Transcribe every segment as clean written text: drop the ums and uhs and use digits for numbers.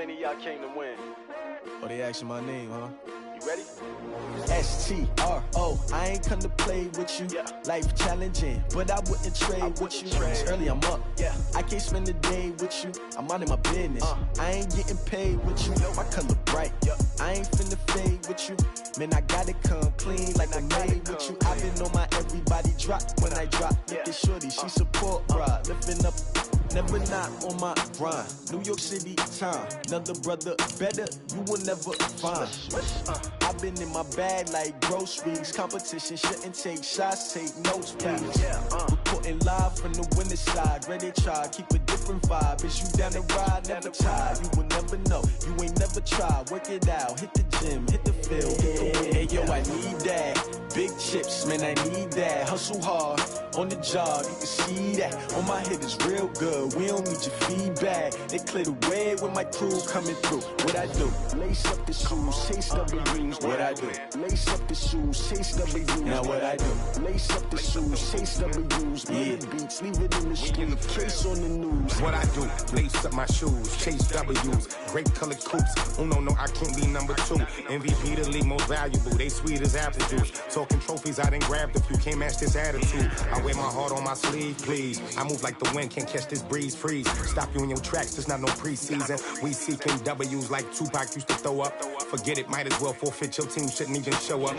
many of y'all came to win? Oh, they asking my name, huh? You ready? S-T-R-O, I ain't come to play with you. Yeah. Life challenging, but I wouldn't trade with you. It's early, I'm up. Yeah. I can't spend the day with you. I'm minding my business. I ain't getting paid with you. My color bright. Yeah. I ain't finna fade with you. Man, I gotta come clean like I'm made with you. I've been on my everybody drop when I drop. Look at shorty, she support ride. Lifting up, never not on my grind. New York City time. Another brother better, you will never find. I've been in my bag like groceries. Competition shouldn't take shots, take notes, please. Reporting live from the winning side. Ready to try, keep a different vibe. Is you down the ride, never tired. You will never know, you ain't never tried. Work it out, hit the gym, hit the field, hit the win. Hey yo, I need that. Big chips, man, I need that. Hustle hard, on the job, you can see that. On my head is real good, we don't need your feedback. They clear the way with my crew coming through. What I do? Lace up the shoes, chase W's. What I do? Lace up the shoes, chase W's. Now what I do? Lace up the shoes, chase W's. Yeah. Beats, leave it in the street, case on the news. What I do? Lace up my shoes, chase W's. Great colored coops. Oh no, I can't be number 2. MVP the league most valuable. They sweet as apple juice. Talking trophies, I didn't grab the few. Can't match this attitude. I wear my heart on my sleeve, please. I move like the wind, can't catch this breeze, freeze. Stop you in your tracks, there's not no preseason. We seeking W's like Tupac used to throw up. Forget it, might as well forfeit. Your team shouldn't even show up.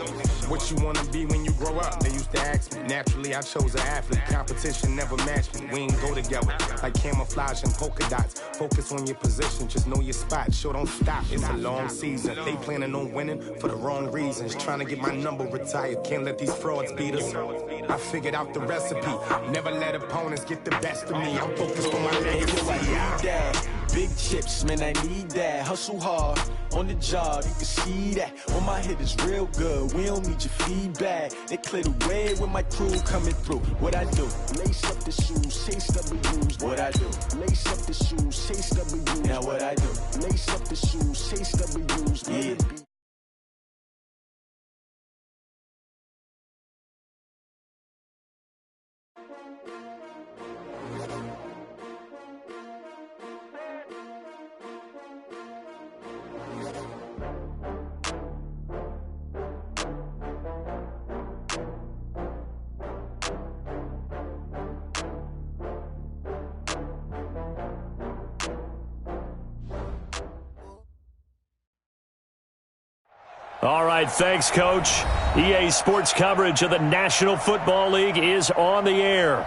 What you wanna be when you grow up? They used to ask me. Naturally, I chose an athlete. Competition never matched me. We ain't go together like camouflage and polka dots. Focus on your position, just know your spot. Sure, don't stop. It's a long season. They planning on winning for the wrong reasons. Trying to get my number retired. Can't let these frauds beat us. I figured out the recipe. Never let opponents get the best of me. I'm focused on my legacy. Big chips, man, I need that. Hustle hard, on the job, you can see that. On my head is real good, we don't need your feedback. They clear the way with my crew coming through. What I do? Lace up the shoes, chase W's. What I do? Lace up the shoes, chase W's. Now what I do? Lace up the shoes, chase W's. Yeah. All right, thanks, Coach. EA Sports coverage of the National Football League is on the air.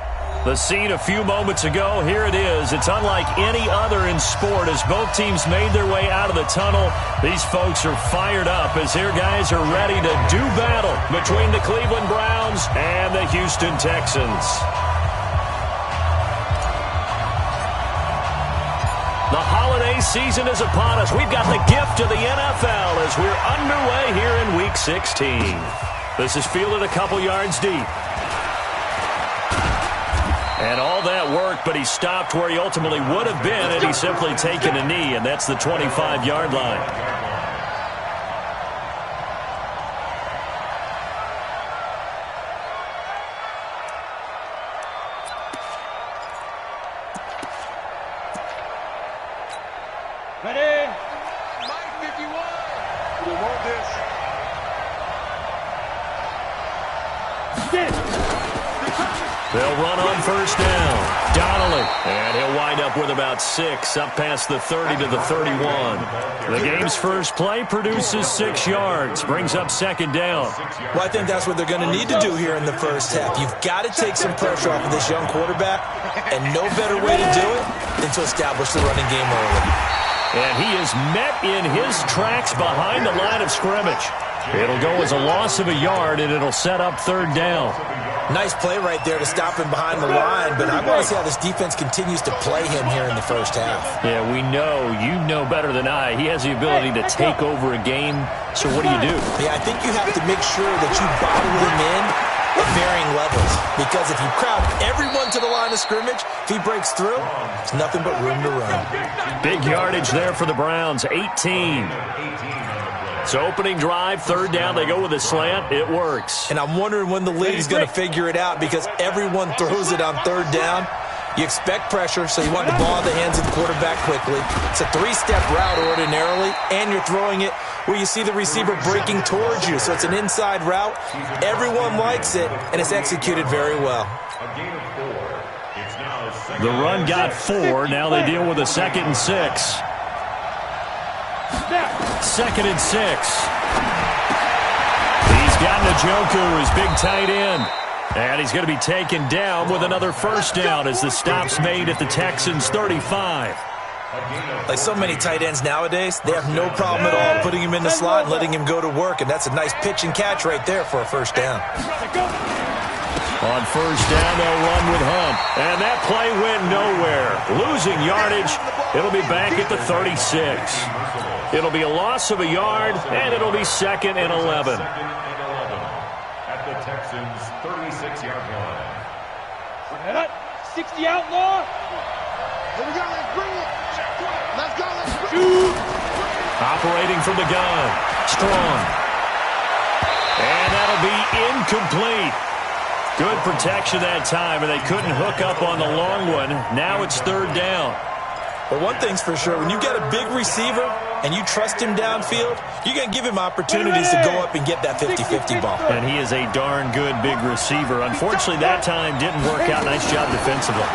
The scene a few moments ago, here it is. It's unlike any other in sport as both teams made their way out of the tunnel. These folks are fired up as their guys are ready to do battle between the Cleveland Browns and the Houston Texans. The holiday season is upon us. We've got the gift of the NFL as we're underway here in Week 16. This is fielded a couple yards deep. And all that work, but he stopped where he ultimately would have been had he simply taken a knee, and that's the 25-yard line. They'll run on first down. Donnelly. And he'll wind up with about 6, up past the 30 to the 31. The game's first play produces 6 yards, brings up second down. Well, I think that's what they're going to need to do here in the first half. You've got to take some pressure off of this young quarterback, and no better way to do it than to establish the running game early. And he is met in his tracks behind the line of scrimmage. It'll go as a loss of a yard, and it'll set up third down. Nice play right there to stop him behind the line, but I want to see how this defense continues to play him here in the first half. Yeah, we know. You know better than I. He has the ability to take over a game, so what do you do? Yeah, I think you have to make sure that you bottle him in at varying levels, because if you crowd everyone to the line of scrimmage, if he breaks through, there's nothing but room to run. Big yardage there for the Browns, 18. So opening drive, third down, they go with a slant. It works. And I'm wondering when the league's going to figure it out, because everyone throws it on third down. You expect pressure, so you want the ball in the hands of the quarterback quickly. It's a three-step route ordinarily, and you're throwing it where you see the receiver breaking towards you. So it's an inside route. Everyone likes it, and it's executed very well. The run got 4. Now they deal with a 2nd and 6. 2nd and 6. He's got Njoku, his big tight end. And he's going to be taken down with another first down as the stop's made at the Texans' 35. Like so many tight ends nowadays, they have no problem at all putting him in the slot and letting him go to work. And that's a nice pitch and catch right there for a first down. On first down, they'll run with Hunt. And that play went nowhere. Losing yardage. It'll be back at the 36. It'll be a loss of a yard, and it'll be 2nd and 11. At the Texans' 36-yard line. 60 outlaw. Here we go, let's bring it. Let's go, let's bring it. Operating from the gun. Strong. And that'll be incomplete. Good protection that time, and they couldn't hook up on the long one. Now it's 3rd down. But one thing's for sure, when you got a big receiver and you trust him downfield, you're going to give him opportunities to go up and get that 50-50 ball. And he is a darn good big receiver. Unfortunately, that time didn't work out. Nice job defensively.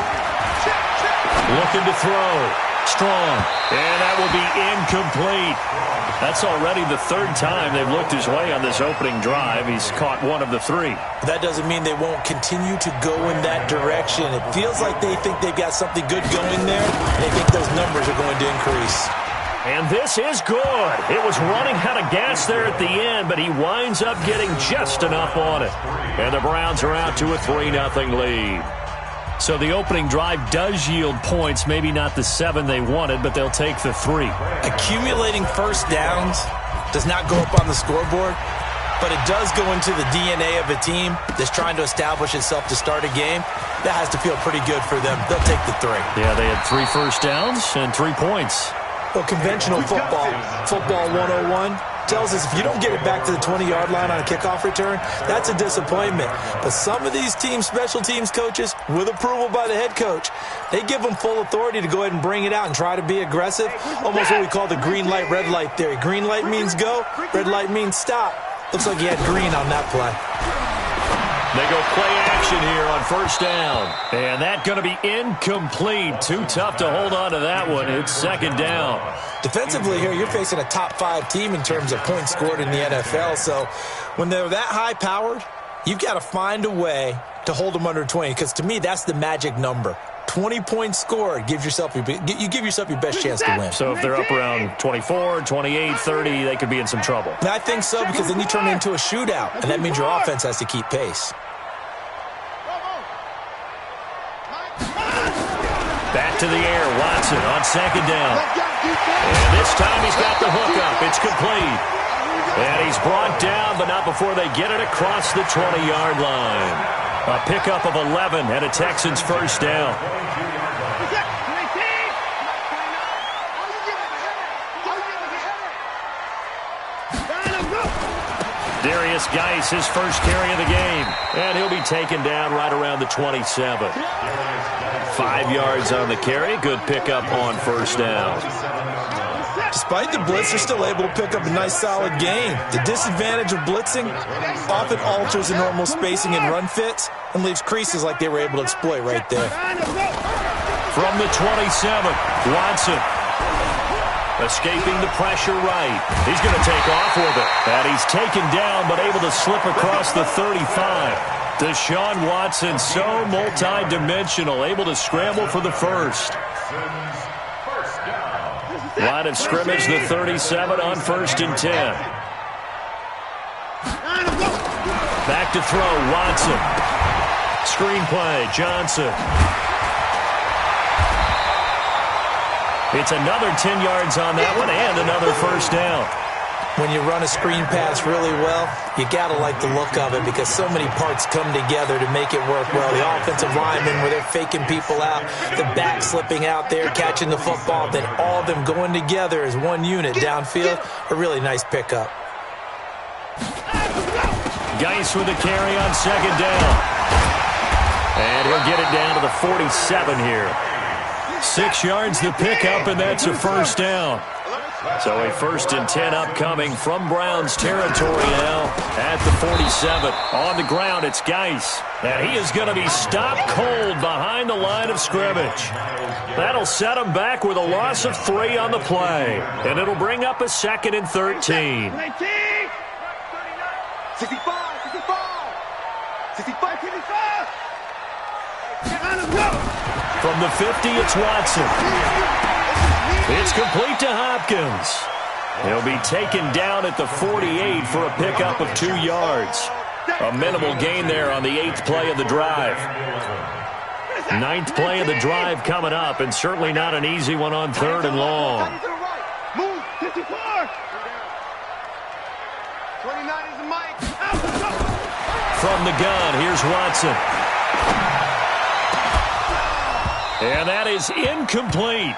Looking to throw. Strong. And that will be incomplete. That's already the 3rd time they've looked his way on this opening drive. He's caught 1 of the 3. That doesn't mean they won't continue to go in that direction. It feels like they think they've got something good going there, and they think those numbers are going to increase. And this is good. It was running out of gas there at the end, but he winds up getting just enough on it. And the Browns are out to a 3-0 lead. So the opening drive does yield points, maybe not the 7 they wanted, but they'll take the 3. Accumulating first downs does not go up on the scoreboard, but it does go into the DNA of a team that's trying to establish itself to start a game. That has to feel pretty good for them. They'll take the 3. Yeah, they had 3 first downs and 3 points. Well, conventional football 101, tells us if you don't get it back to the 20-yard line on a kickoff return, that's a disappointment. But some of these team special teams coaches, with approval by the head coach, they give them full authority to go ahead and bring it out and try to be aggressive. Almost what we call the green light, red light theory. Green light means go, red light means stop. Looks like he had green on that play. They go play action here on first down. And that's going to be incomplete. Too tough to hold on to that one. It's 2nd down. Defensively here, you're facing a top 5 team in terms of points scored in the NFL. So when they're that high-powered, you've got to find a way to hold them under 20. Because to me, that's the magic number. 20 points scored, you give yourself your best chance to win. So if they're up around 24, 28, 30, they could be in some trouble. And I think so, because then you turn it into a shootout, and that means your offense has to keep pace. Back to the air, Watson on 2nd down. And this time he's got the hookup. It's complete. And he's brought down, but not before they get it across the 20-yard line. A pickup of 11 and a Texans first down. Darius Geis, his first carry of the game. And he'll be taken down right around the 27. 5 yards on the carry. Good pickup on first down. Despite the blitz, they're still able to pick up a nice, solid gain. The disadvantage of blitzing often alters the normal spacing and run fits and leaves creases like they were able to exploit right there. From the 27, Watson escaping the pressure right. He's going to take off with it. And he's taken down but able to slip across the 35. Deshaun Watson, so multi-dimensional, able to scramble for the first. Line of scrimmage, the 37 on 1st and 10. Back to throw, Watson. Screenplay, Johnson. It's another 10 yards on that one and another first down. When you run a screen pass really well, you got to like the look of it because so many parts come together to make it work well. The offensive linemen, where they're faking people out, the back slipping out there, catching the football, then all of them going together as one unit downfield. A really nice pickup. Geis with a carry on 2nd down. And he'll get it down to the 47 here. 6 yards the pickup, and that's a first down. So a 1st and 10 upcoming from Browns territory now at the 47. On the ground, it's Geis. And he is going to be stopped cold behind the line of scrimmage. That'll set him back with a loss of 3 on the play. And it'll bring up a 2nd and 13. 65. From the 50, it's Watson. It's complete to Hopkins. He'll be taken down at the 48 for a pickup of 2 yards. A minimal gain there on the 8th play of the drive. 9th play of the drive coming up, and certainly not an easy one on 3rd and long. Move, 54. 29 is the mic. From the gun, here's Watson. And that is incomplete.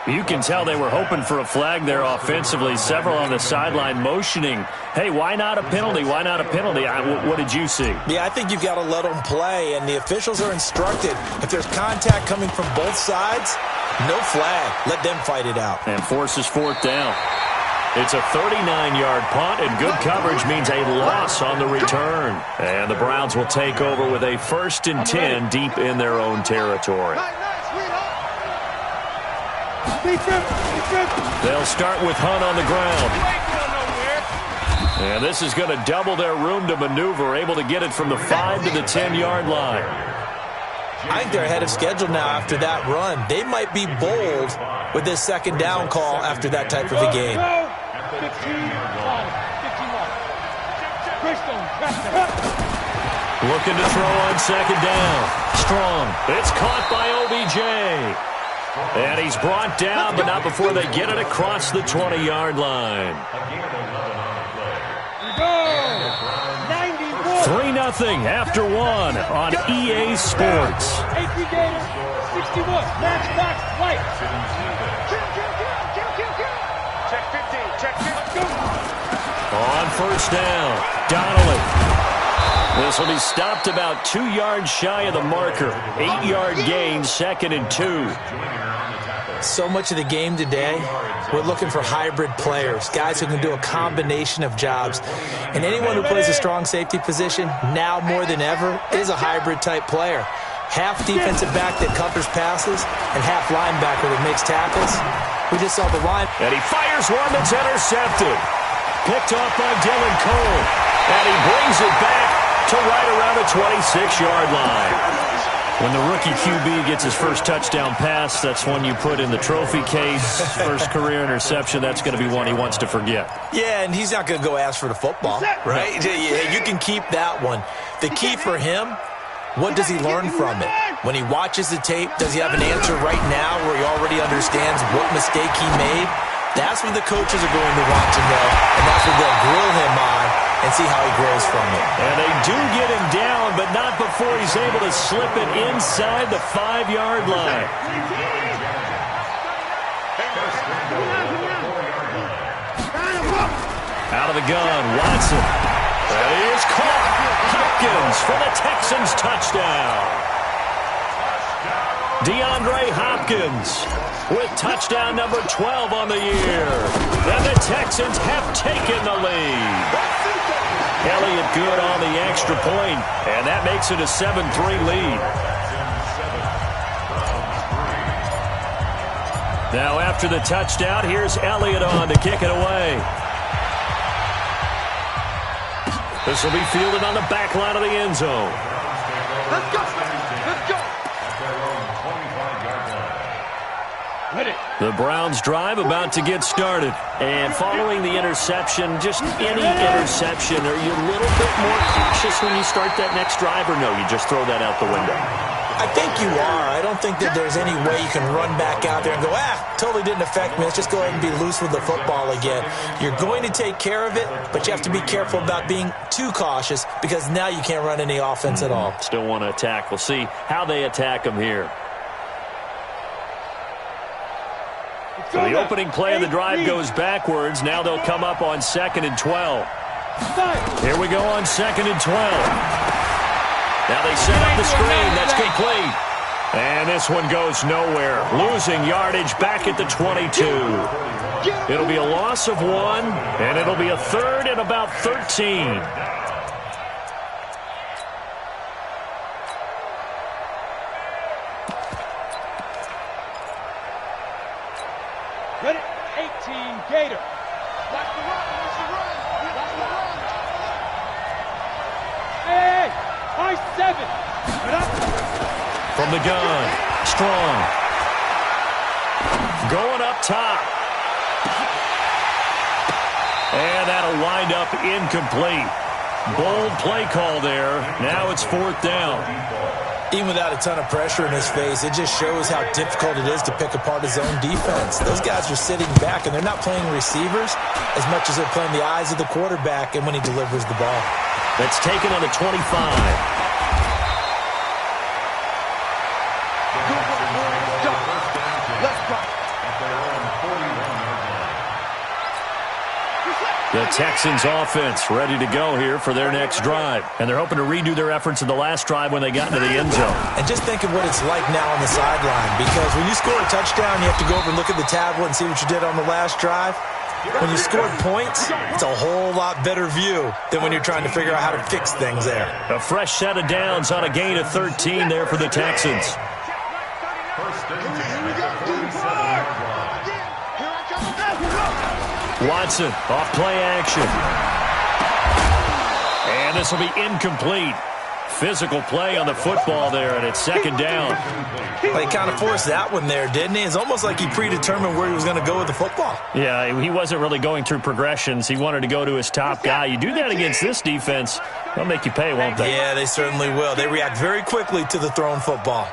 You can tell they were hoping for a flag there offensively. Several on the sideline motioning, hey, why not a penalty? Why not a penalty? What did you see? Yeah, I think you've got to let them play, and the officials are instructed. If there's contact coming from both sides, no flag. Let them fight it out. And forces 4th down. It's a 39-yard punt, and good coverage means a loss on the return. And the Browns will take over with a 1st and 10 deep in their own territory. They'll start with Hunt on the ground. And this is going to double their room to maneuver, able to get it from the 5 to the 10-yard line. I think they're ahead of schedule now after that run. They might be bold with this 2nd down call after that type of a game. Looking to throw on 2nd down. Strong. It's caught by OBJ. And he's brought down, but not before they get it across the 20-yard line. 3-0 after 1 on EA Sports. 61. Match box white. Check 15. Check 15. On 1st down, Donnelly. This will be stopped about 2 yards shy of the marker. 8-yard gain, 2nd and 2. So much of the game today, we're looking for hybrid players, guys who can do a combination of jobs. And anyone who plays a strong safety position, now more than ever, is a hybrid-type player. Half defensive back that covers passes and half linebacker that makes tackles. We just saw the line. And he fires one that's intercepted. Picked off by Dylan Cole. And he brings it back to right around the 26-yard line. When the rookie QB gets his first touchdown pass, that's one you put in the trophy case. First career interception, that's going to be one he wants to forget. Yeah, and he's not going to go ask for the football, right? Yeah, you can keep that one. The key for him, what does he learn from it? When he watches the tape, does he have an answer right now where he already understands what mistake he made? That's what the coaches are going to want to know, and that's what they'll grill him on and see how he grows from it. And they do get him down, but not before he's able to slip it inside the 5-yard line. Out of the gun, Watson. That is caught. Hopkins for the Texans touchdown. DeAndre Hopkins with touchdown number 12 on the year. And the Texans have taken the lead. Elliott good on the extra point, and that makes it a 7-3 lead. Now after the touchdown, here's Elliott on to kick it away. This will be fielded on the back line of the end zone. Let's go. Let's go. The Browns drive about to get started. And following the interception, just any interception, are you a little bit more cautious when you start that next drive, or no, you just throw that out the window? I think you are. I don't think that there's any way you can run back out there and go, totally didn't affect me. Let's just go ahead and be loose with the football again. You're going to take care of it, but you have to be careful about being too cautious because now you can't run any offense at all. Still want to attack. We'll see how they attack them here. So the opening play of the drive goes backwards. Now they'll come up on 2nd and 12. Here we go on 2nd and 12. Now they set up the screen. That's complete. And this one goes nowhere. Losing yardage back at the 22. It'll be a loss of 1, and it'll be a third and about 13. Ready? 18, Gator. Watch the run. Watch the run. Watch the run. Hey, high 7. From the gun, Strong. Going up top. And that'll wind up incomplete. Bold play call there. Now it's 4th down. Even without a ton of pressure in his face, it just shows how difficult it is to pick apart his own defense. Those guys are sitting back, and they're not playing receivers as much as they're playing the eyes of the quarterback and when he delivers the ball. That's taken on the 25. The Texans offense ready to go here for their next drive. And they're hoping to redo their efforts in the last drive when they got into the end zone. And just think of what it's like now on the sideline, because when you score a touchdown, you have to go over and look at the tablet and see what you did on the last drive. When you scored points, it's a whole lot better view than when you're trying to figure out how to fix things there. A fresh set of downs on a gain of 13 there for the Texans. Watson off play action. And this will be incomplete. Physical play on the football there, and it's 2nd down. Well, he kind of forced that one there, didn't he? It's almost like he predetermined where he was going to go with the football. Yeah, he wasn't really going through progressions. He wanted to go to his top guy. You do that against this defense, they'll make you pay, won't they? Yeah, they certainly will. They react very quickly to the thrown football.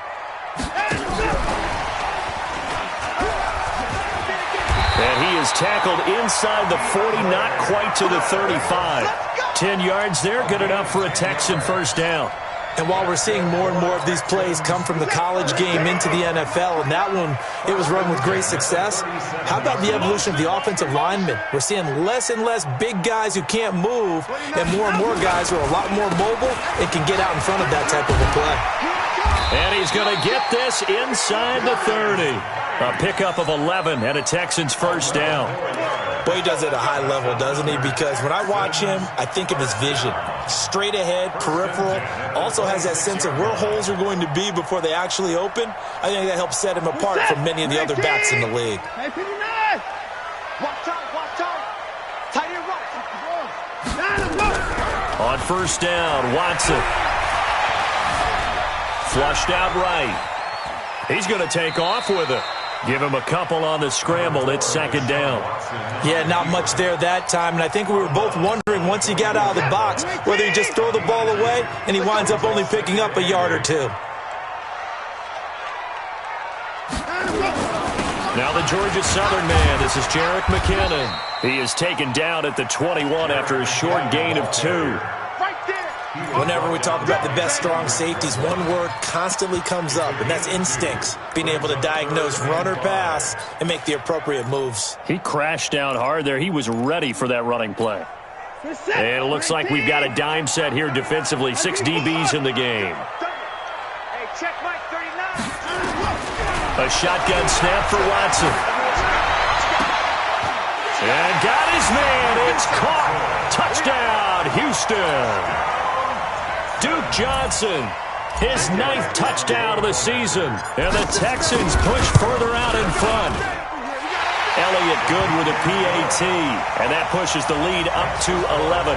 And he is tackled inside the 40, not quite to the 35. 10 yards there, good enough for a Texan first down. And while we're seeing more and more of these plays come from the college game into the NFL, and that one, it was run with great success, how about the evolution of the offensive linemen? We're seeing less and less big guys who can't move, and more guys who are a lot more mobile and can get out in front of that type of a play. And he's going to get this inside the 30. A pickup of 11 and a Texans first down. Boy, he does it at a high level, doesn't he? Because when I watch him, I think of his vision. Straight ahead, peripheral. Also has that sense of where holes are going to be before they actually open. I think that helps set him apart from many of the other backs in the league. Hey, 59. Watch out. Tight end right. On first down, Watson. Flushed out right. He's going to take off with it. Give him a couple on the scramble. It's 2nd down. Yeah, not much there that time. And I think we were both wondering once he got out of the box whether he just throw the ball away and he winds up only picking up a yard or two. Now the Georgia Southern man. This is Jerick McKinnon. He is taken down at the 21 after a short gain of 2. Whenever we talk about the best strong safeties, one word constantly comes up, and that's instincts. Being able to diagnose run or pass and make the appropriate moves. He crashed down hard there. He was ready for that running play. And it looks like we've got a dime set here defensively. 6 DBs in the game. Hey, check Mike 39. A shotgun snap for Watson. And got his man. It's caught. Touchdown, Houston. Duke Johnson, his 9th touchdown of the season. And the Texans push further out in front. Elliott good with a PAT. And that pushes the lead up to 11.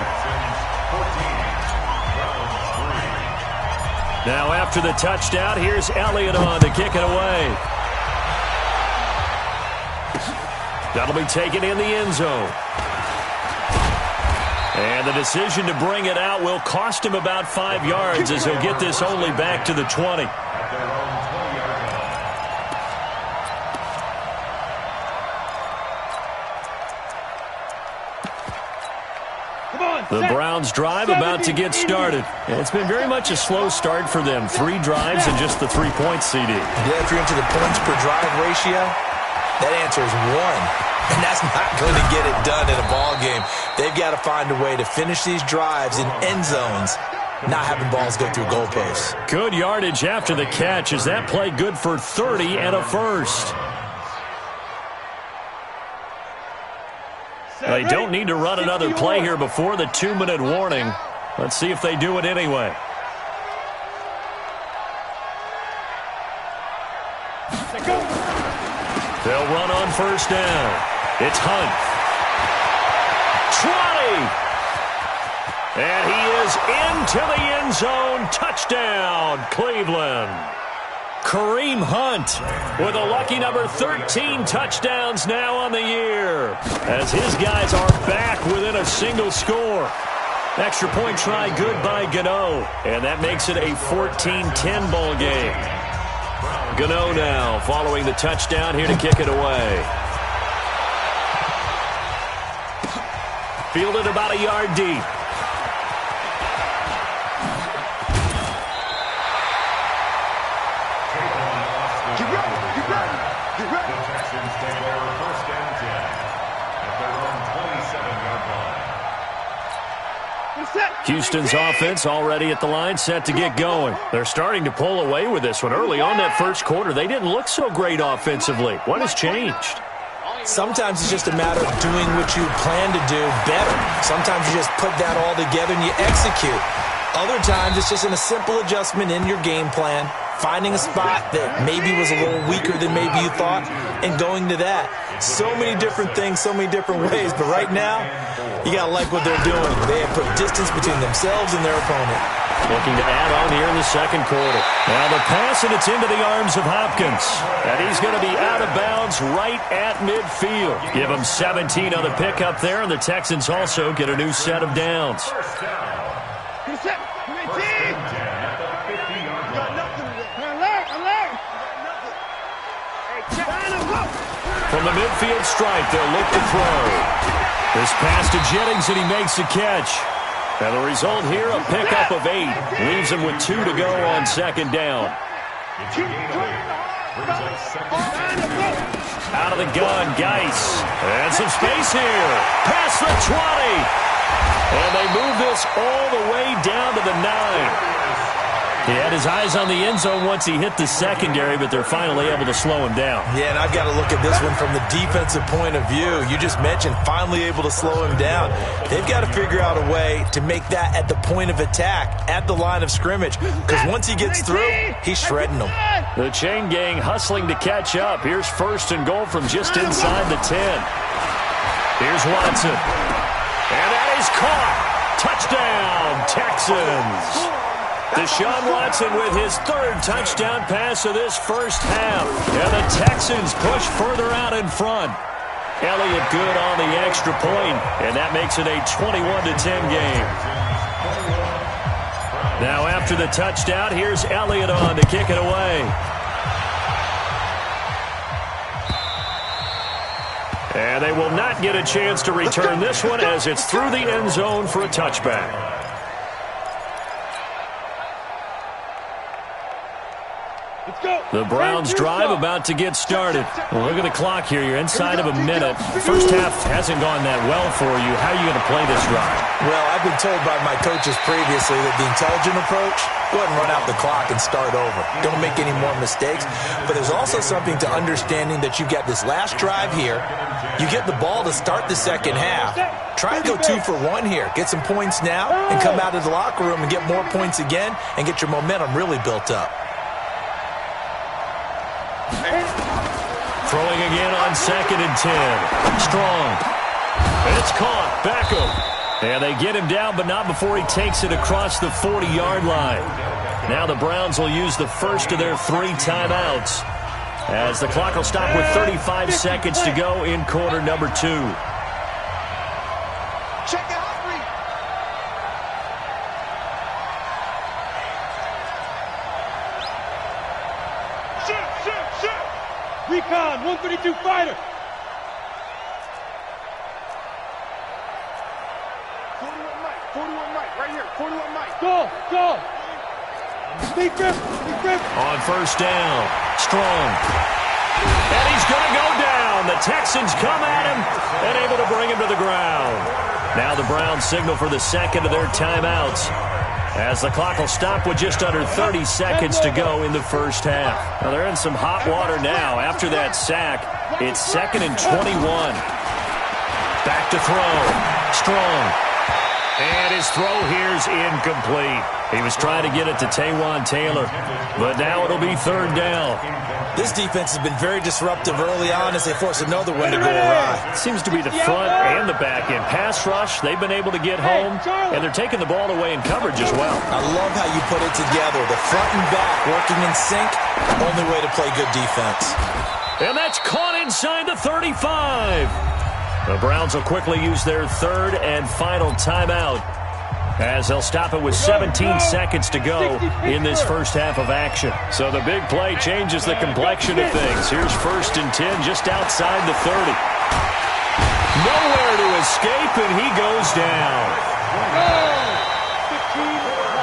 Now after the touchdown, here's Elliott on to kick it away. That'll be taken in the end zone. And the decision to bring it out will cost him about 5 yards as he'll get this only back to the 20. The Browns drive about to get started. And it's been very much a slow start for them. 3 drives and just the 3-point CD. Yeah, if you're into the points per drive ratio, that answer is 1. And that's not going to get it done in a ball game. They've got to find a way to finish these drives in end zones not having balls go through goalposts. Good yardage after the catch. Is that play good for 30 and a first? They don't need to run another play here before the 2-minute warning. Let's see if they do it anyway. They'll run on first down. It's Hunt. Trotty. And he is into the end zone. Touchdown, Cleveland. Kareem Hunt with a lucky number 13 touchdowns now on the year, as his guys are back within a single score. Extra point try good by Gano, and that makes it a 14-10 ball game. Gano now following the touchdown, here to kick it away. Fielded about a yard deep. Houston's offense already at the line, set to get going. They're starting to pull away with this one. Early on that first quarter, they didn't look so great offensively. What has changed? Sometimes it's just a matter of doing what you plan to do better. Sometimes you just put that all together and you execute. Other times it's just a simple adjustment in your game plan, finding a spot that maybe was a little weaker than maybe you thought, and going to that. So many different things, so many different ways, but right now, you got to like what they're doing. They have put distance between themselves and their opponent. Looking to add on here in the second quarter. Now the pass, and it's into the arms of Hopkins. And he's going to be out of bounds right at midfield. Give him 17 on the pickup there, and the Texans also get a new set of downs. From the midfield stripe, they'll look to throw. This pass to Jennings, and he makes the catch. And the result here, a pickup of 8. Leaves him with 2 to go on second down. Out of the gun, Geis. And some space here. Past the 20. And they move this all the way down to the 9. He had his eyes on the end zone once he hit the secondary, but they're finally able to slow him down. Yeah, and I've got to look at this one from the defensive point of view. You just mentioned finally able to slow him down. They've got to figure out a way to make that at the point of attack, at the line of scrimmage, because once he gets through, he's shredding them. The chain gang hustling to catch up. Here's first and goal from just inside the 10. Here's Watson. And that is caught. Touchdown, Texans. Deshaun Watson with his 3rd touchdown pass of this first half. And the Texans push further out in front. Elliott good on the extra point, and that makes it a 21-10 game. Now after the touchdown, here's Elliott on to kick it away. And they will not get a chance to return this one as it's through the end zone for a touchback. The Browns drive about to get started. Well, look at the clock here. You're inside of a minute. First half hasn't gone that well for you. How are you going to play this drive? Well, I've been told by my coaches previously that the intelligent approach, go ahead and run out the clock and start over. Don't make any more mistakes. But there's also something to understanding that you've got this last drive here. You get the ball to start the second half. Try and go 2 for 1 here. Get some points now and come out of the locker room and get more points again and get your momentum really built up. Throwing again on 2nd and 10. Strong. And it's caught. Beckham. And they get him down, but not before he takes it across the 40-yard line. Now the Browns will use the first of their 3 timeouts, as the clock will stop with 35 seconds to go in quarter number 2. Check it out. Recon, 132 fighter. 41 Mike, right here, 41 Mike. Go. Deep grip. On first down, Strong. And he's going to go down. The Texans come at him and able to bring him to the ground. Now the Browns signal for the second of their timeouts, as the clock will stop with just under 30 seconds to go in the first half. Now they're in some hot water now. After that sack, it's 2nd and 21. Back to throw. Strong. And his throw here's incomplete. He was trying to get it to Taywan Taylor, but now it'll be 3rd down. This defense has been very disruptive early on as they force another one to go awry. Seems to be the front and the back end. Pass rush, they've been able to get home, and they're taking the ball away in coverage as well. I love how you put it together. The front and back working in sync, only way to play good defense. And that's caught inside the 35. The Browns will quickly use their 3rd and final timeout, as they'll stop it with 17 seconds to go in this first half of action. So the big play changes the complexion of things. Here's 1st and 10 just outside the 30. Nowhere to escape, and he goes down.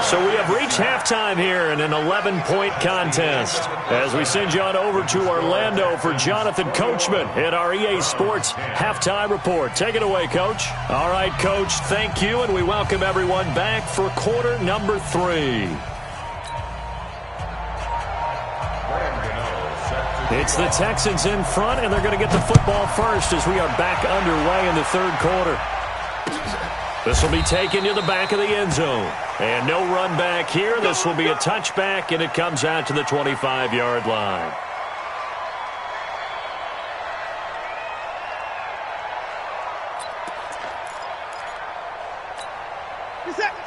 So we have reached halftime here in an 11-point contest, as we send you on over to Orlando for Jonathan Coachman at our EA Sports Halftime Report. Take it away, Coach. All right, Coach, thank you, and we welcome everyone back for quarter number 3. It's the Texans in front, and they're going to get the football first as we are back underway in the 3rd quarter. This will be taken to the back of the end zone. And no run back here. This will be a touchback, and it comes out to the 25-yard line.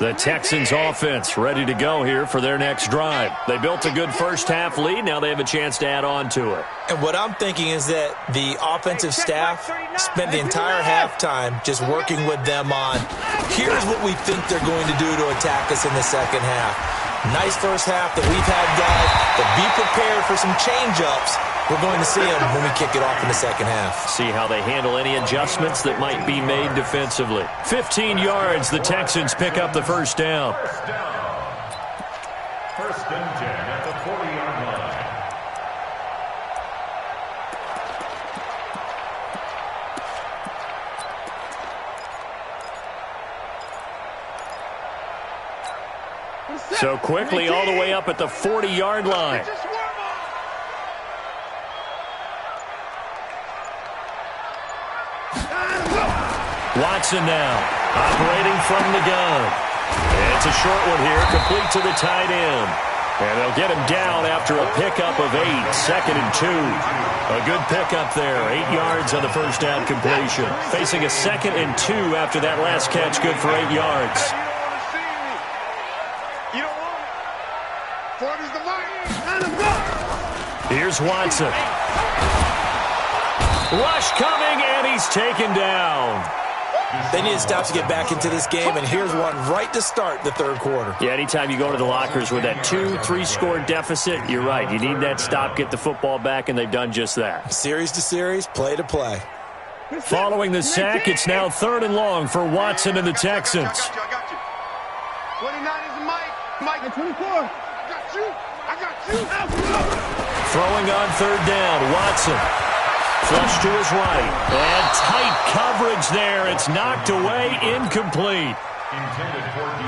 The Texans offense ready to go here for their next drive. They built a good first half lead. Now they have a chance to add on to it. And what I'm thinking is that the offensive staff spent the entire halftime just working with them on, here's what we think they're going to do to attack us in the second half. Nice first half that we've had, guys, but be prepared for some change-ups. We're going to see them when we kick it off in the second half. See how they handle any adjustments that might be made defensively. 15 yards, the Texans pick up the first down. 1st and 10 at the 40-yard line. So quickly all the way up at the 40-yard line. Watson now, operating from the gun. And it's a short one here, complete to the tight end. And they'll get him down after a pickup of 8, 2nd and 2. A good pickup there, 8 yards on the first down completion. Facing a 2nd and 2 after that last catch, good for 8 yards. Here's Watson. Rush coming, and he's taken down. They need to stop to get back into this game, and here's one right to start the 3rd quarter. Yeah, anytime you go to the lockers with that 2-3 score deficit, you're right. You need that stop, get the football back, and they've done just that. Series to series, play to play. Following the sack, it's now 3rd and long for Watson and the Texans. I got you. 29 is Mike. Mike at 24. I got you. Throwing on 3rd down, Watson. Flush to his right. And tight coverage there. It's knocked away, incomplete.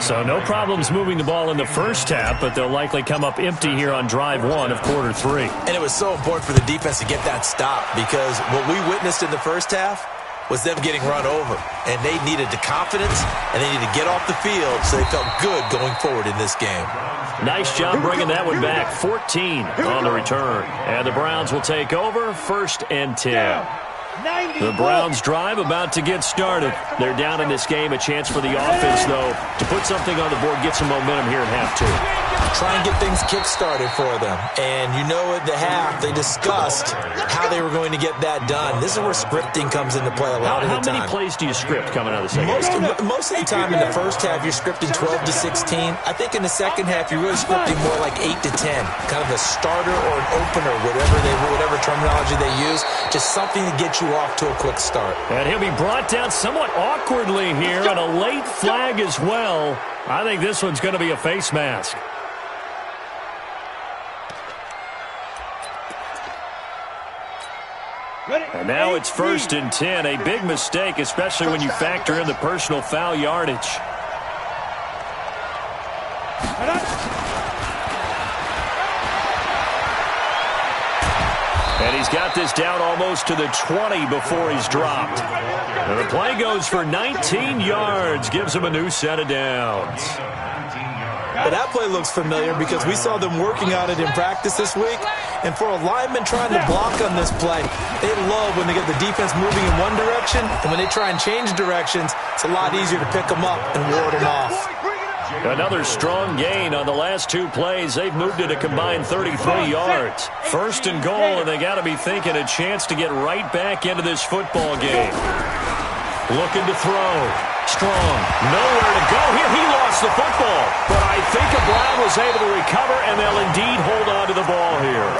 So no problems moving the ball in the first half, but they'll likely come up empty here on drive 1 of quarter 3. And it was so important for the defense to get that stop, because what we witnessed in the first half was them getting run over. And they needed the confidence, and they needed to get off the field so they felt good going forward in this game. Nice job bringing that one back. 14 on the return. And the Browns will take over, 1st and 10. The Browns drive about to get started. They're down in this game. A chance for the offense, though, to put something on the board, get some momentum here in half 2. Try and get things kick-started for them. And you know at the half, they discussed how they were going to get that done. This is where scripting comes into play a lot of the time. How many plays do you script coming out of the second half? Most of the time in the first half, you're scripting 12 to 16. I think in the second half, you're really scripting more like 8 to 10. Kind of a starter or an opener, whatever terminology they use. Just something to get you off to a quick start. And he'll be brought down somewhat awkwardly here, and a late flag as well. I think this one's going to be a face mask. Ready, And now it's 1st and 10. A big mistake, especially when you factor in the personal foul yardage. And he's got this down almost to the 20 before he's dropped. And the play goes for 19 yards, gives him a new set of downs. Well, that play looks familiar because we saw them working on it in practice this week. And for a lineman trying to block on this play, they love when they get the defense moving in one direction. And when they try and change directions, it's a lot easier to pick them up and ward them off. Another strong gain on the last 2 plays. They've moved it a combined 33 yards. 1st and goal, and they got to be thinking a chance to get right back into this football game. Looking to throw. Strong. Nowhere to go here. He lost the football. But I think Brown was able to recover, and they'll indeed hold on to the ball here.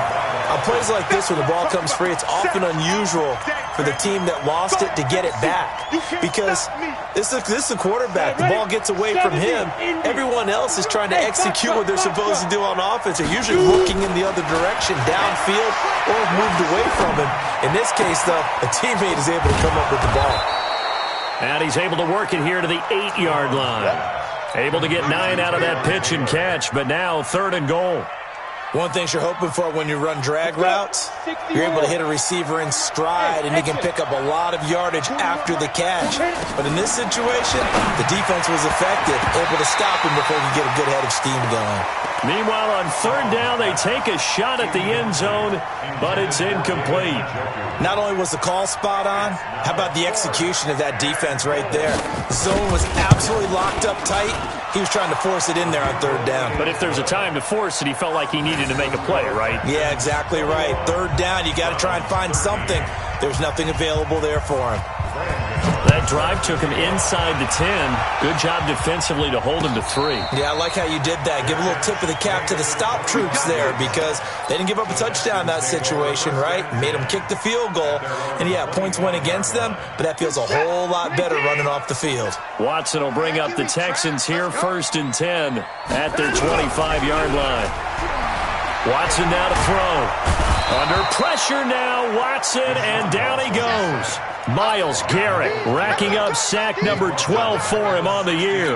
On plays like this where the ball comes free, it's often unusual for the team that lost it to get it back. Because this is a quarterback. The ball gets away from him. Everyone else is trying to execute what they're supposed to do on offense. They're usually looking in the other direction, downfield, or moved away from him. In this case, though, a teammate is able to come up with the ball. And he's able to work it here to the 8-yard line. Able to get 9 out of that pitch and catch, but now 3rd and goal. One thing you're hoping for when you run drag routes, you're able to hit a receiver in stride, and he can pick up a lot of yardage after the catch. But in this situation, the defense was effective, able to stop him before he could get a good head of steam going. Meanwhile, on 3rd down, they take a shot at the end zone, but it's incomplete. Not only was the call spot on, how about the execution of that defense right there? The zone was absolutely locked up tight. He was trying to force it in there on 3rd down. But if there's a time to force it, he felt like he needed to make a play, right? Yeah, exactly right. 3rd down, you got to try and find something. There's nothing available there for him. That drive took him inside the 10. Good job defensively to hold him to 3. Yeah, I like how you did that. Give a little tip of the cap to the stop troops there because they didn't give up a touchdown in that situation, right? Made them kick the field goal. And, yeah, points went against them, but that feels a whole lot better running off the field. Watson will bring up the Texans here, 1st and 10 at their 25-yard line. Watson now to throw. Under pressure now, Watson, and down he goes. Myles Garrett racking up sack number 12 for him on the year.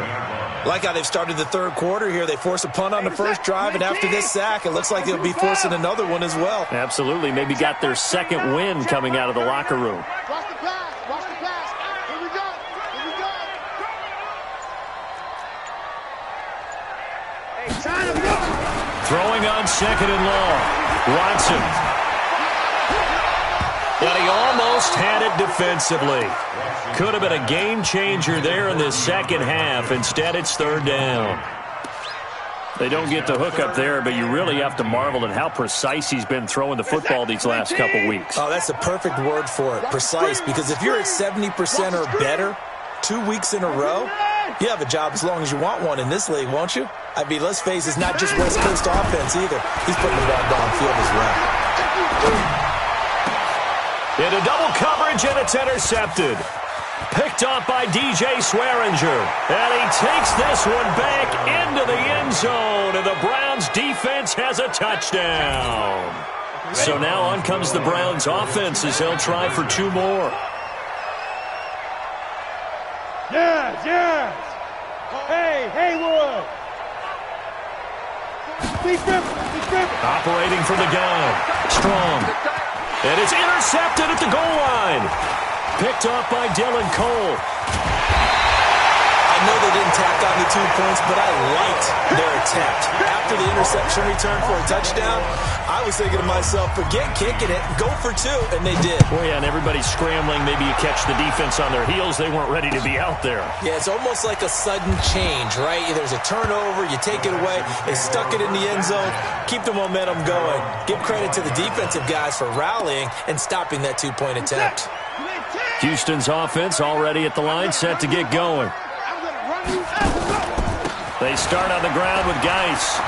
Like how they've started the 3rd quarter here. They force a punt on the first drive, and after this sack, it looks like they'll be forcing another one as well. Absolutely. Maybe got their 2nd win coming out of the locker room. Watch the pass. Watch the pass. Here we go. Here we go. Hey, time to go. Throwing on 2nd and long. Watson. But he almost had it defensively. Could have been a game changer there in the 2nd half. Instead, it's 3rd down. They don't get the hook up there, but you really have to marvel at how precise he's been throwing the football these last couple weeks. Oh, that's the perfect word for it, precise. Because if you're at 70% or better 2 weeks in a row, you have a job as long as you want one in this league, won't you? I mean, let's face it, it's not just West Coast offense either. He's putting the ball downfield as well. Into double coverage, and it's intercepted. Picked off by DJ Swearinger. And he takes this one back into the end zone, and the Browns defense has a touchdown. So now on comes the Browns offense as they'll try for 2 more. Yes, yes. Hey, Haywood. Operating from the gun. Strong. And it's intercepted at the goal line. Picked off by Dylan Cole. I know they didn't tack on the 2 points, but I liked their attempt. After the interception return for a touchdown, I was thinking to myself, forget kicking it, go for 2, and they did. Well, yeah, and everybody's scrambling. Maybe you catch the defense on their heels. They weren't ready to be out there. Yeah, it's almost like a sudden change, right? There's a turnover, you take it away, they stuck it in the end zone, keep the momentum going. Give credit to the defensive guys for rallying and stopping that 2-point attempt. Houston's offense already at the line, set to get going. They start on the ground with Geis.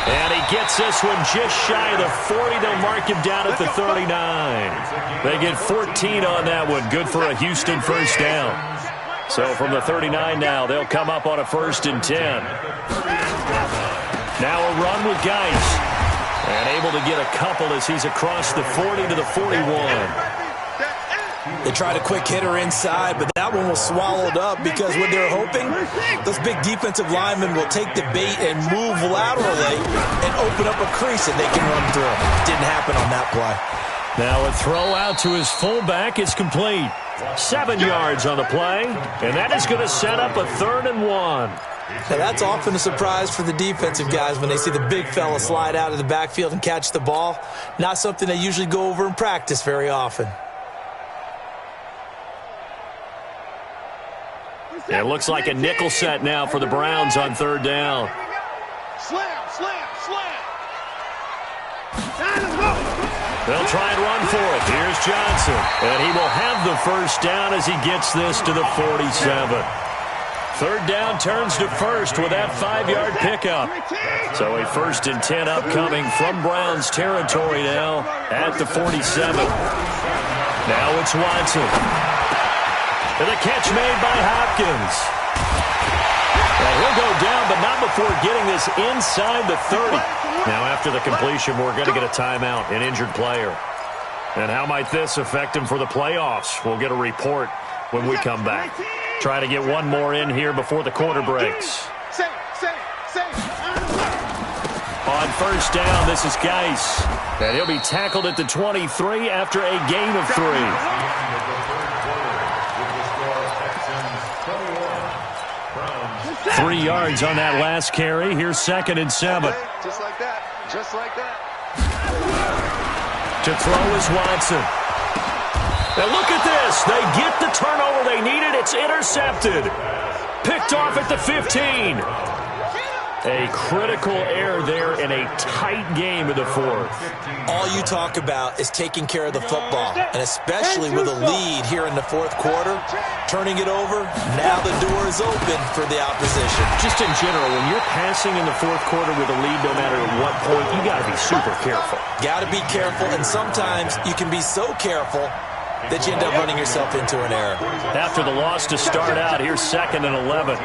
And he gets this one just shy of the 40. They'll mark him down at the 39. They get 14 on that one. Good for a Houston first down. So from the 39 now, they'll come up on a 1st and 10. Now a run with Geis. And able to get a couple as he's across the 40 to the 41. They tried a quick hitter inside, but that one was swallowed up because what they're hoping, those big defensive linemen will take the bait and move laterally and open up a crease that they can run through. Didn't happen on that play. Now a throw out to his fullback is complete. 7 yards on the play, and that is going to set up a 3rd and 1. Now that's often a surprise for the defensive guys when they see the big fella slide out of the backfield and catch the ball. Not something they usually go over in practice very often. It looks like a nickel set now for the Browns on 3rd down. Slam, slam, slam. They'll try and run for it. Here's Johnson. And he will have the first down as he gets this to the 47. 3rd down turns to first with that 5-yard pickup. So a 1st and 10 upcoming from Browns territory now at the 47. Now it's Watson. And the catch made by Hopkins. And he'll go down, but not before getting this inside the 30. Now after the completion, we're going to get a timeout, an injured player. And how might this affect him for the playoffs? We'll get a report when we come back. Try to get one more in here before the quarter breaks. On 1st down, this is Geis. And he'll be tackled at the 23 after a gain of 3. 3 yards on that last carry. Here's 2nd and 7. Just like that. Just like that. To throw is Watson. And look at this. They get the turnover they needed. It's intercepted. Picked off at the 15. A critical error there in a tight game in the 4th. All you talk about is taking care of the football, and especially with a lead here in the 4th quarter, turning it over, now the door is open for the opposition. Just in general, when you're passing in the 4th quarter with a lead, no matter what point, you got to be super careful. Got to be careful, and sometimes you can be so careful that you end up running yourself into an error. After the loss to start out, here's 2nd and 11.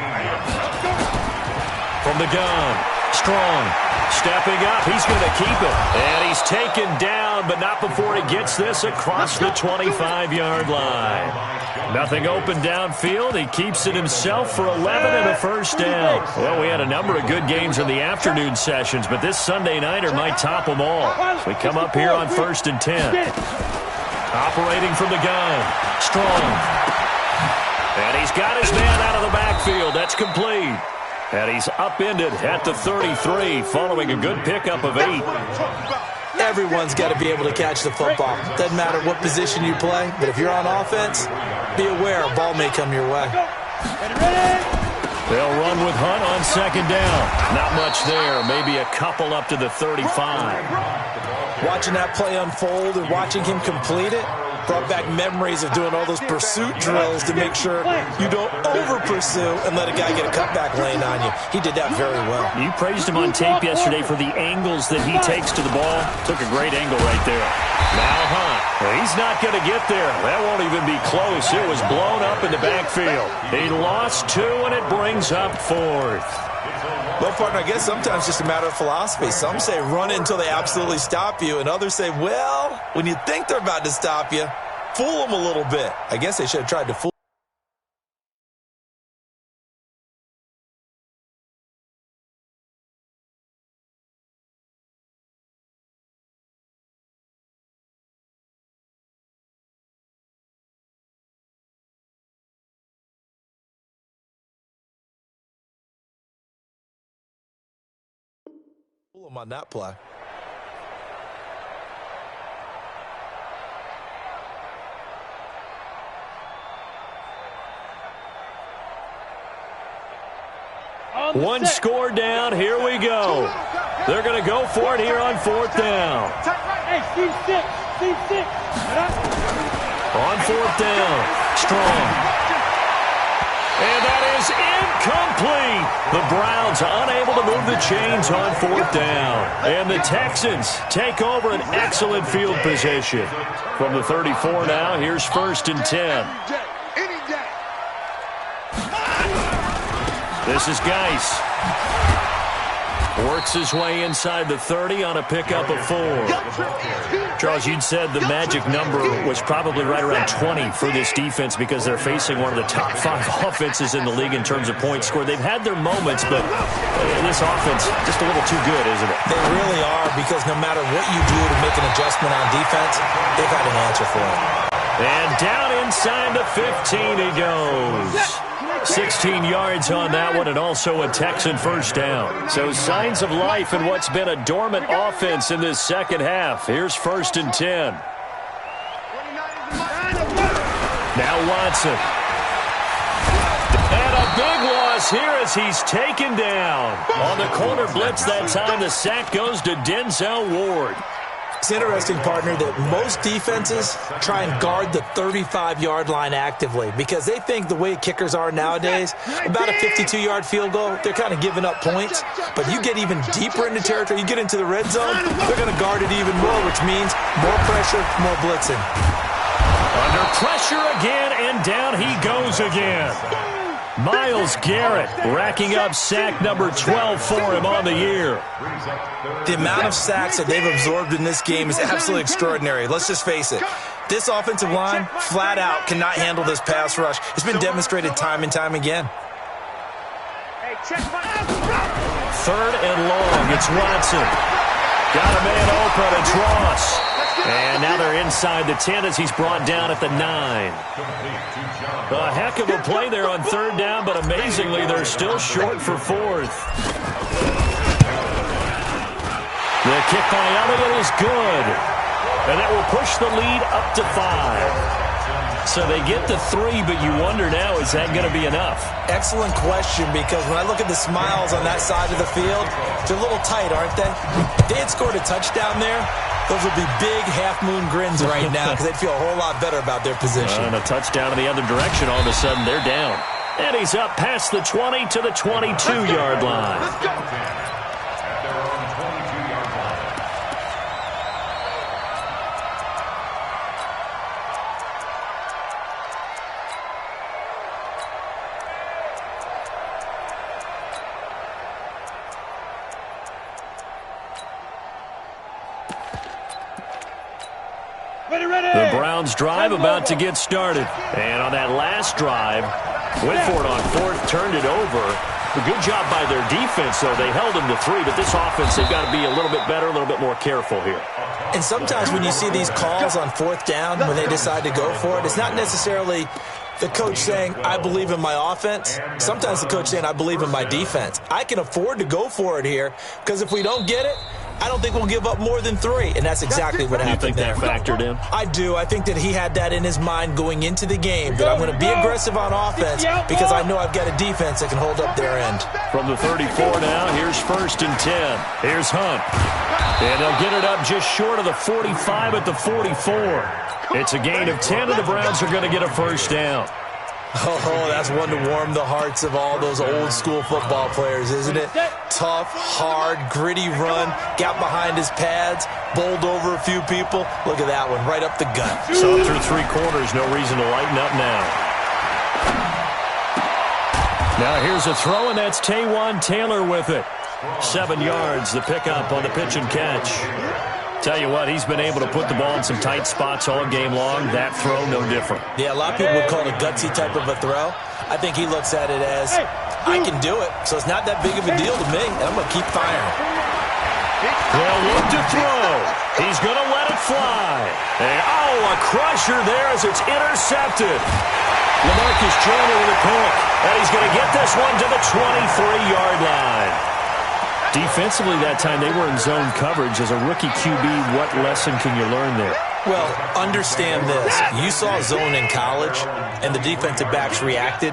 From the gun, Strong, stepping up, he's going to keep it. And he's taken down, but not before he gets this across the 25-yard line. Nothing open downfield. He keeps it himself for 11 and a 1st down. Well, we had a number of good games in the afternoon sessions, but this Sunday nighter might top them all. So we come up here on 1st and 10. Operating from the gun, Strong. And he's got his man out of the backfield. That's complete. And he's upended at the 33 following a good pickup of 8. Everyone's got to be able to catch the football. Doesn't matter what position you play, but if you're on offense, be aware a ball may come your way. They'll run with Hunt on 2nd down. Not much there. Maybe a couple up to the 35. Watching that play unfold and watching him complete it brought back memories of doing all those pursuit drills to make sure you don't over-pursue and let a guy get a cutback lane on you. He did that very well. You praised him on tape yesterday for the angles that he takes to the ball. Took a great angle right there. Now Hunt. He's not going to get there. That won't even be close. It was blown up in the backfield. He lost 2, and it brings up 4th. Well, partner, I guess sometimes it's just a matter of philosophy. Some say run until they absolutely stop you, and others say, well, when you think they're about to stop you, fool them a little bit. I guess they should have tried to fool. Fool them on that play. One score down. Here we go. They're going to go for it here on 4th down. Hey, C6. On 4th down, Strong. And that is incomplete. The Browns unable to move the chains on 4th down. And the Texans take over an excellent field position. From the 34 now, here's 1st and 10. This is Geis. Works his way inside the 30 on a pickup of 4. Charles, you'd said the magic number was probably right around 20 for this defense because they're facing one of the top 5 offenses in the league in terms of points scored. They've had their moments, but this offense just a little too good, isn't it? They really are, because no matter what you do to make an adjustment on defense, they've got an answer for it. And down inside the 15 he goes. 16 yards on that one, and also a Texan first down. So signs of life in what's been a dormant offense in this second half. Here's 1st and 10. Now Watson. And a big loss here as he's taken down. On the corner blitz that time, the sack goes to Denzel Ward. It's interesting, partner, that most defenses try and guard the 35-yard line actively because they think the way kickers are nowadays, about a 52-yard field goal, they're kind of giving up points. But you get even deeper into territory, you get into the red zone, they're going to guard it even more, which means more pressure, more blitzing. Under pressure again, and down he goes again. Myles Garrett racking up sack number 12 for him on the year. The amount of sacks that they've absorbed in this game is absolutely extraordinary. Let's just face it. This offensive line, flat out, cannot handle this pass rush. It's been demonstrated time and time again. 3rd and long. It's Watson. Got a man open. It's Ross. And now they're inside the 10 as he's brought down at the 9. A heck of a play there on 3rd down, but amazingly, they're still short for 4th. The kick by Elliott is good. And that will push the lead up to 5. So they get the 3, but you wonder now, is that going to be enough? Excellent question, because when I look at the smiles on that side of the field, they're a little tight, aren't they? If they had scored a touchdown there, those would be big half-moon grins right now because they'd feel a whole lot better about their position. And a touchdown in the other direction, all of a sudden they're down. And he's up past the 20 to the 22-yard line. Let's go. At their own 22-yard line. The Browns drive about to get started. And on that last drive, went for it on 4th, turned it over. A good job by their defense, though. They held them to 3, but this offense, they've got to be a little bit better, a little bit more careful here. And sometimes when you see these calls on 4th down, when they decide to go for it, it's not necessarily the coach saying, I believe in my offense. Sometimes the coach saying, I believe in my defense. I can afford to go for it here because if we don't get it, I don't think we'll give up more than 3, and that's exactly what happened there. You think that factored in? I do. I think that he had that in his mind going into the game, that I'm going to be aggressive on offense because I know I've got a defense that can hold up their end. From the 34 now, here's 1st and 10. Here's Hunt. And they'll get it up just short of the 45 at the 44. It's a gain of 10, and the Browns are going to get a first down. Oh, that's one to warm the hearts of all those old-school football players, isn't it? Tough, hard, gritty run, got behind his pads, bowled over a few people. Look at that one, right up the gut. So through 3 quarters, no reason to lighten up now. Now here's a throw, and that's Taywan Taylor with it. 7 yards, the pickup on the pitch and catch. Tell you what, he's been able to put the ball in some tight spots all game long. That throw, no different. Yeah, a lot of people would call it a gutsy type of a throw. I think he looks at it as, I can do it, so it's not that big of a deal to me, and I'm going to keep firing. They'll look to throw. He's going to let it fly. And, a crusher there as it's intercepted. LaMarcus Joyner with a pick, and he's going to get this one to the 23-yard line. Defensively that time, they were in zone coverage. As a rookie QB, what lesson can you learn there? Well, understand this. You saw zone in college, and the defensive backs reacted,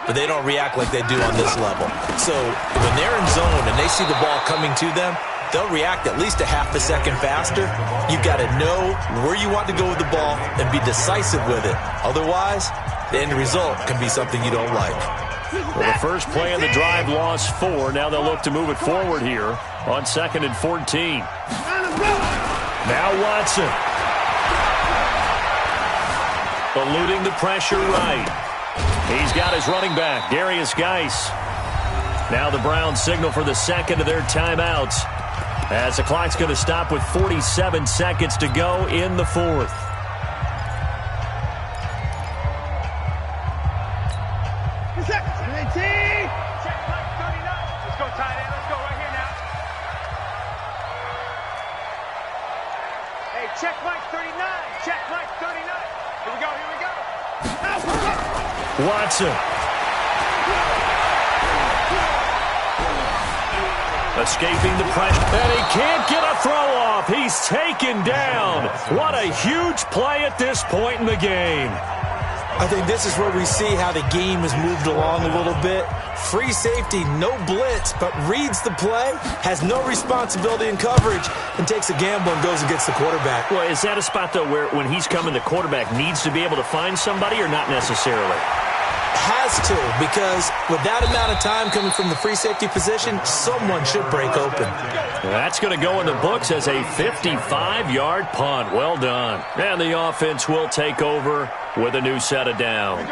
but they don't react like they do on this level. So when they're in zone and they see the ball coming to them, they'll react at least a half a second faster. You've got to know where you want to go with the ball and be decisive with it. Otherwise, the end result can be something you don't like. Well, the first play in the drive lost 4. Now they'll look to move it forward here on 2nd and 14. Now Watson. Eluding the pressure right. He's got his running back, Darius Geis. Now the Browns signal for the second of their timeouts, as the clock's going to stop with 47 seconds to go in the fourth. Check Mike 39. Check Mike 39. Here we go. Here we go. Watson. Escaping the pressure. And he can't get a throw off. He's taken down. What a huge play at this point in the game. I think this is where we see how the game has moved along a little bit. Free safety, no blitz, but reads the play, has no responsibility in coverage, and takes a gamble and goes and gets the quarterback. Well, is that a spot, though, where when he's coming, the quarterback needs to be able to find somebody or not necessarily? Has to, because with that amount of time coming from the free safety position, someone should break open. That's going to go in the books as a 55-yard punt. Well done. And the offense will take over with a new set of downs.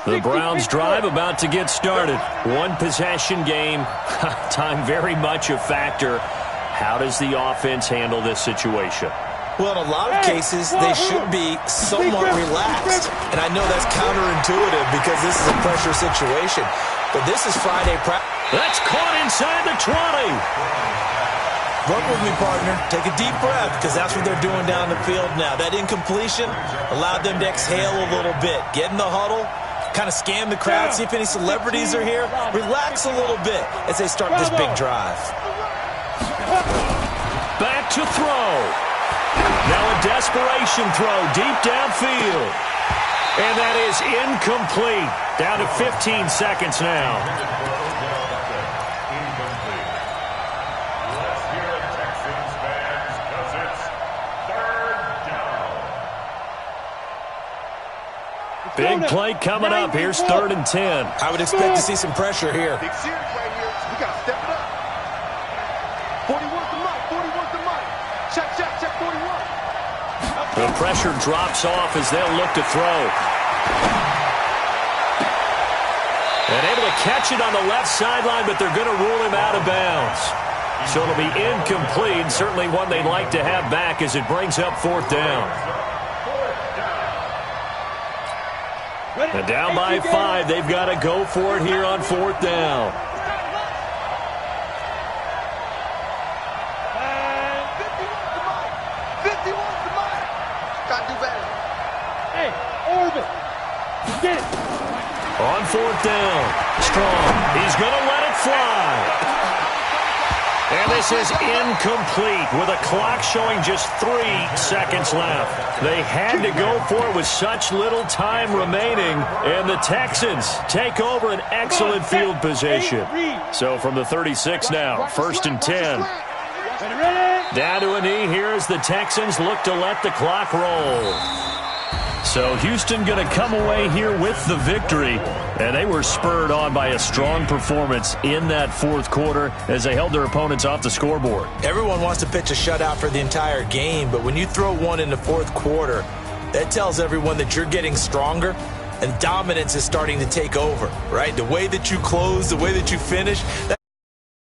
The Browns drive about to get started. One possession game. Time very much a factor. How does the offense handle this situation? Well, in a lot of cases, they should be somewhat relaxed. And I know that's counterintuitive because this is a pressure situation. But this is Friday practice. That's caught inside the 20. Work with me, partner. Take a deep breath because that's what they're doing down the field now. That incompletion allowed them to exhale a little bit. Get in the huddle, kind of scan the crowd, see if any celebrities are here. Relax a little bit as they start this big drive. Back to throw. Now a desperation throw deep downfield. And that is incomplete. Down to 15 seconds now. Let's hear it, Texans fans, because it's third down. Big play coming up. Here's 3rd and 10. I would expect to see some pressure here. Big series right here. We got to step it up. 41's the mic. 41's the mic. Check, check, check 41. The pressure drops off as they'll look to throw. And able to catch it on the left sideline, but they're going to rule him out of bounds. So it'll be incomplete. Certainly one they'd like to have back as it brings up 4th down. And down by 5. They've got to go for it here on 4th down. Get it. On 4th down. Strong. He's going to let it fly. And this is incomplete with a clock showing just 3 seconds left. They had to go for it with such little time remaining. And the Texans take over an excellent field position. So from the 36 now, 1st and 10. Down to a knee here as the Texans look to let the clock roll. So Houston going to come away here with the victory, and they were spurred on by a strong performance in that 4th quarter as they held their opponents off the scoreboard. Everyone wants to pitch a shutout for the entire game, but when you throw one in the 4th quarter, that tells everyone that you're getting stronger and dominance is starting to take over, right? The way that you close, the way that you finish,